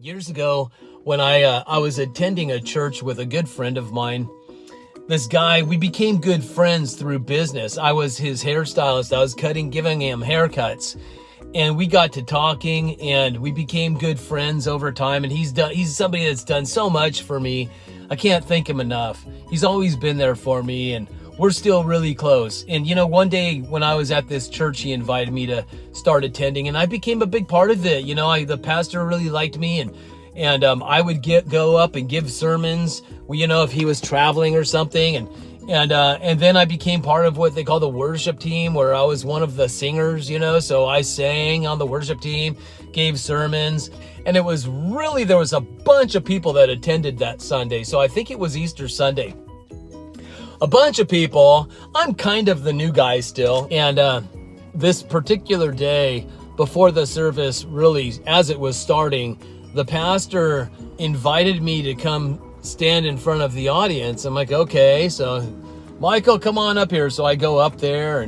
Years ago, when I was attending a church with a good friend of mine, this guy, we became good friends through business. I was his hairstylist. I was giving him haircuts, and we got to talking, and we became good friends over time. And he's somebody that's done so much for me. I can't thank him enough. He's always been there for me, and we're still really close. And one day when I was at this church, he invited me to start attending, and I became a big part of it. The pastor really liked me, and I would go up and give sermons. If he was traveling or something, and then I became part of what they call the worship team, where I was one of the singers. So I sang on the worship team, gave sermons, and there was a bunch of people that attended that Sunday. So I think it was Easter Sunday. A bunch of people. I'm kind of the new guy still, and this particular day before the service, really as it was starting, the pastor invited me to come stand in front of the audience. I'm like, okay, so Michael, come on up here. So I go up there,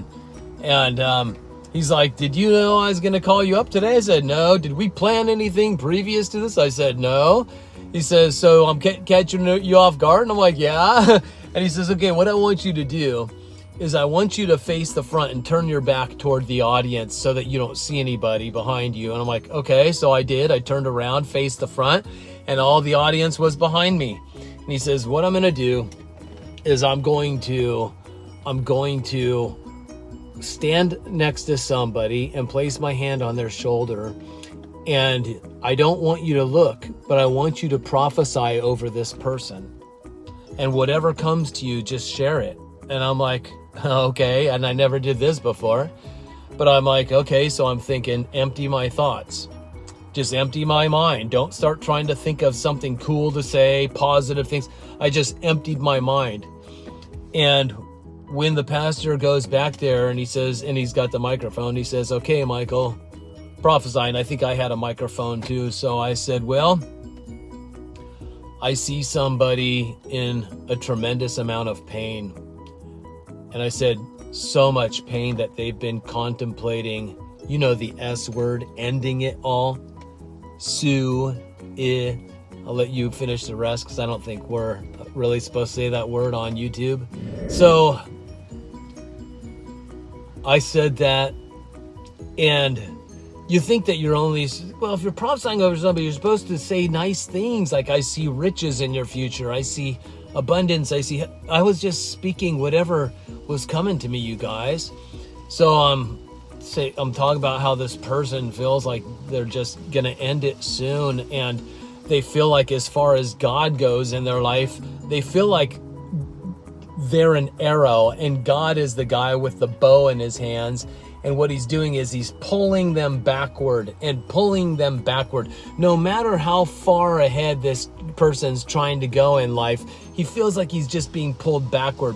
and he's like, did you know I was going to call you up today? I said, no. Did we plan anything previous to this? I said, no. He says, so I'm catching you off guard? And I'm like, yeah. And he says, okay, what I want you to do is I want you to face the front and turn your back toward the audience so that you don't see anybody behind you. And I'm like, okay. So I did. I turned around, faced the front, and all the audience was behind me. And he says, what I'm going to do is I'm going to stand next to somebody and place my hand on their shoulder. And I don't want you to look, but I want you to prophesy over this person. And whatever comes to you, just share it. And I'm like, okay. And I never did this before. But I'm like, okay, so I'm thinking, empty my thoughts. Just empty my mind. Don't start trying to think of something cool to say, positive things. I just emptied my mind. And when the pastor goes back there and he says, and he's got the microphone, he says, okay, Michael, prophesy. And I think I had a microphone too. So I said, well, I see somebody in a tremendous amount of pain. And I said, so much pain that they've been contemplating, the S word, ending it all. I'll let you finish the rest because I don't think we're really supposed to say that word on YouTube. So I said that, and you think that you're if you're prophesying over somebody, you're supposed to say nice things like, I see riches in your future. I see abundance. I was just speaking whatever was coming to me, you guys. So I'm talking about how this person feels like they're just going to end it soon. And they feel like, as far as God goes in their life, they feel like they're an arrow and God is the guy with the bow in his hands. And what he's doing is he's pulling them backward. No matter how far ahead this person's trying to go in life, he feels like he's just being pulled backward,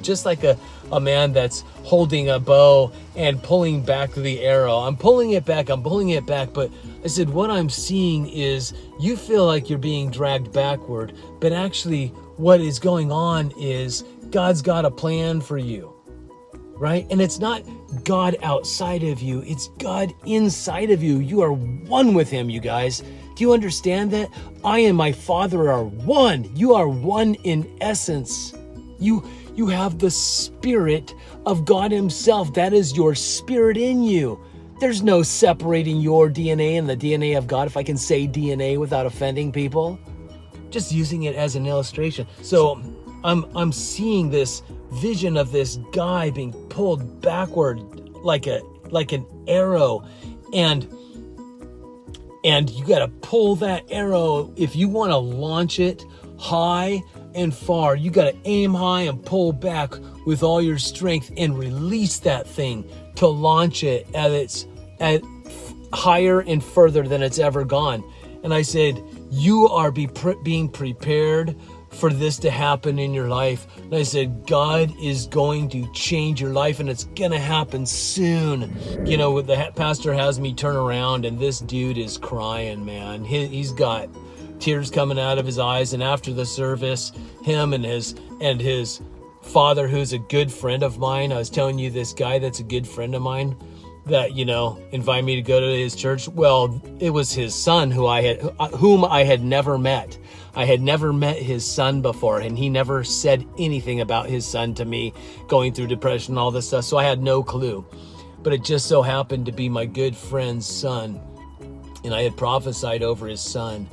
just like a man that's holding a bow and pulling back the arrow. I'm pulling it back. But I said, what I'm seeing is you feel like you're being dragged backward, but actually what is going on is God's got a plan for you. Right? And it's not God outside of you. It's God inside of you. You are one with him, you guys. Do you understand that? I and my Father are one. You are one in essence. You have the Spirit of God himself. That is your spirit in you. There's no separating your DNA and the DNA of God, if I can say DNA without offending people. Just using it as an illustration. So I'm seeing this vision of this guy being pulled backward like an arrow, and you got to pull that arrow. If you want to launch it high and far, you got to aim high and pull back with all your strength and release that thing to launch it at higher and further than it's ever gone. And I said, you are being prepared for this to happen in your life. And I said, God is going to change your life, and it's going to happen soon. The pastor has me turn around, and this dude is crying, man. He's got tears coming out of his eyes. And after the service, him and his father, who's a good friend of mine, I was telling you, this guy that's a good friend of mine, that, invited me to go to his church. Well, it was his son whom I had never met. I had never met his son before, and he never said anything about his son to me going through depression and all this stuff. So I had no clue, but it just so happened to be my good friend's son. And I had prophesied over his son,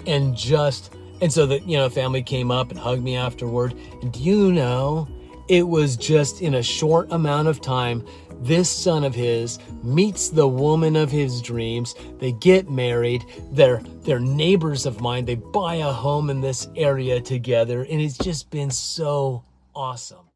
and so the family came up and hugged me afterward. And do you know, it was just in a short amount of time, this son of his meets the woman of his dreams. They get married. They're neighbors of mine. They buy a home in this area together, and it's just been so awesome.